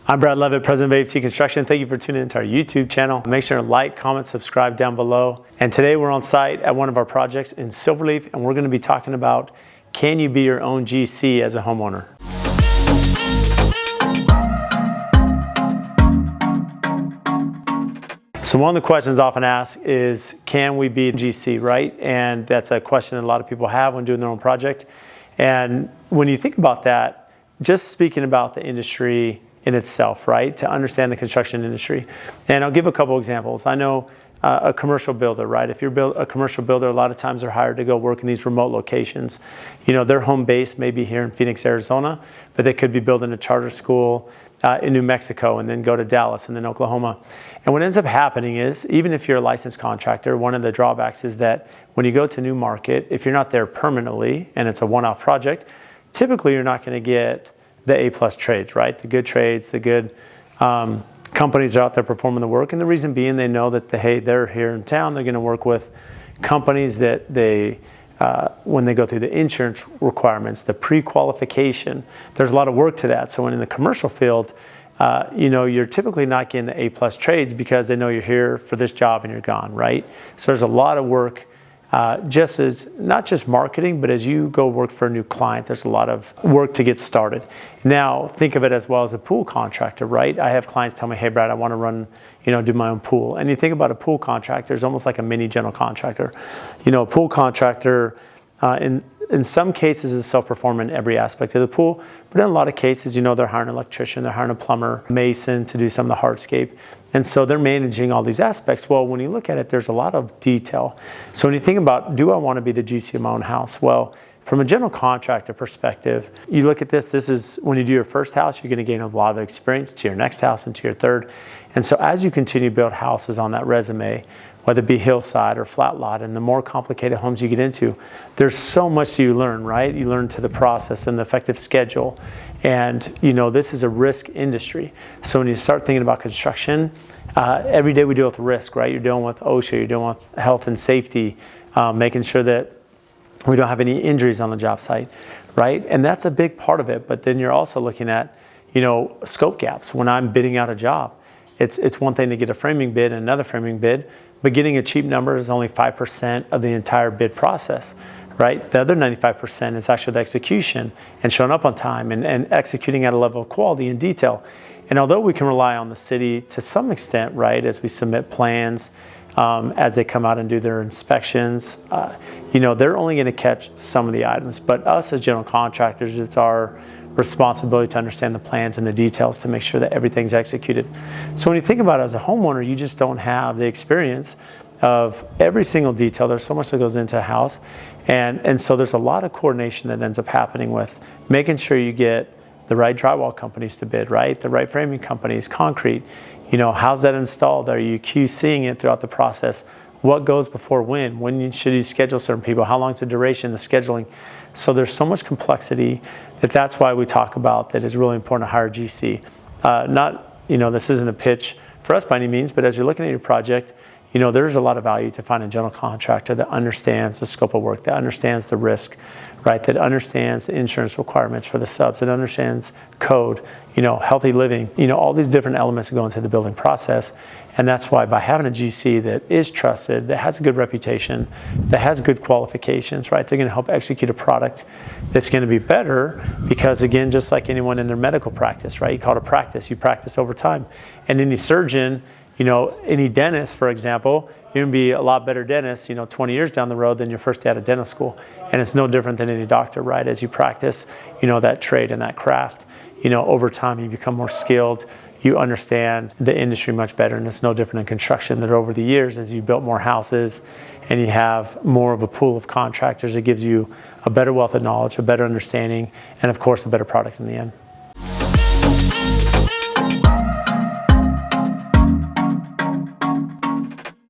I'm Brad Levitt, President of AFT Construction. Thank you for tuning into our YouTube channel. Make sure to like, comment, subscribe down below. And today we're on site at one of our projects in Silverleaf, and we're going to be talking about, can you be your own GC as a homeowner? So one of the questions often asked is, can we be GC, right? And that's a question that a lot of people have when doing their own project. And when you think about that, just speaking about the industry in itself, right? To understand the construction industry. And I'll give a couple examples. I know a commercial builder, right? If you're a commercial builder, a lot of times they're hired to go work in these remote locations. You know, their home base may be here in Phoenix, Arizona, but they could be building a charter school in New Mexico and then go to Dallas and then Oklahoma. And what ends up happening is, even if you're a licensed contractor, one of the drawbacks is that when you go to a new market, if you're not there permanently and it's a one-off project, typically you're not going to get the A-plus trades, right? The good trades, the good companies are out there performing the work. And the reason being, they know that, hey, they're here in town, they're going to work with companies that they, when they go through the insurance requirements, the pre-qualification, there's a lot of work to that. So when in the commercial field, you know, you're typically not getting the A-plus trades because they know you're here for this job and you're gone, right? So there's a lot of work. Just as, not just marketing, but as you go work for a new client, there's a lot of work to get started. Now, think of it as well as a pool contractor, right? I have clients tell me, hey, Brad, I want to run, you know, do my own pool. And you think about a pool contractor, it's almost like a mini general contractor. You know, a pool contractor, in some cases is self-performing in every aspect of the pool, but in a lot of cases, you know, they're hiring an electrician, they're hiring a plumber, mason to do some of the hardscape. And so they're managing all these aspects. Well, when you look at it, there's a lot of detail. So when you think about, do I want to be the GC of my own house? Well, from a general contractor perspective, you look at this is when you do your first house, you're going to gain a lot of experience to your next house and to your third. And so as you continue to build houses on that resume, whether it be hillside or flat lot, and the more complicated homes you get into, there's so much you learn, right? You learn to the process and the effective schedule. And you know, this is a risk industry. So when you start thinking about construction, every day we deal with risk, right? You're dealing with OSHA, you're dealing with health and safety, making sure that we don't have any injuries on the job site, right? And that's a big part of it. But then you're also looking at, you know, scope gaps. When I'm bidding out a job, it's one thing to get a framing bid and another framing bid, but getting a cheap number is only 5% of the entire bid process, right? The other 95% is actually the execution and showing up on time and executing at a level of quality and detail. And although we can rely on the city to some extent, right, as we submit plans, as they come out and do their inspections, you know, they're only going to catch some of the items. But us as general contractors, it's our responsibility to understand the plans and the details to make sure that everything's executed. So when you think about it as a homeowner, you just don't have the experience of every single detail. There's so much that goes into a house. And so there's a lot of coordination that ends up happening with making sure you get the right drywall companies to bid, right? The right framing companies, concrete. You know, how's that installed? Are you QCing it throughout the process? What goes before when? When should you schedule certain people? How long is the duration, the scheduling? So there's so much complexity that's why we talk about that it's really important to hire a GC. Not, you know, this isn't a pitch for us by any means, but as you're looking at your project, you know, there's a lot of value to find a general contractor that understands the scope of work, that understands the risk, right? That understands the insurance requirements for the subs, that understands code, you know, healthy living, you know, all these different elements that go into the building process. And that's why by having a GC that is trusted, that has a good reputation, that has good qualifications, right? They're going to help execute a product that's going to be better because, again, just like anyone in their medical practice, right? You call it a practice, you practice over time. And any surgeon, you know, any dentist, for example, you're going to be a lot better dentist, you know, 20 years down the road than your first day out of dental school. And it's no different than any doctor, right? As you practice, you know, that trade and that craft, you know, over time you become more skilled. You understand the industry much better, and it's no different in construction that over the years, as you built more houses and you have more of a pool of contractors, it gives you a better wealth of knowledge, a better understanding, and of course, a better product in the end.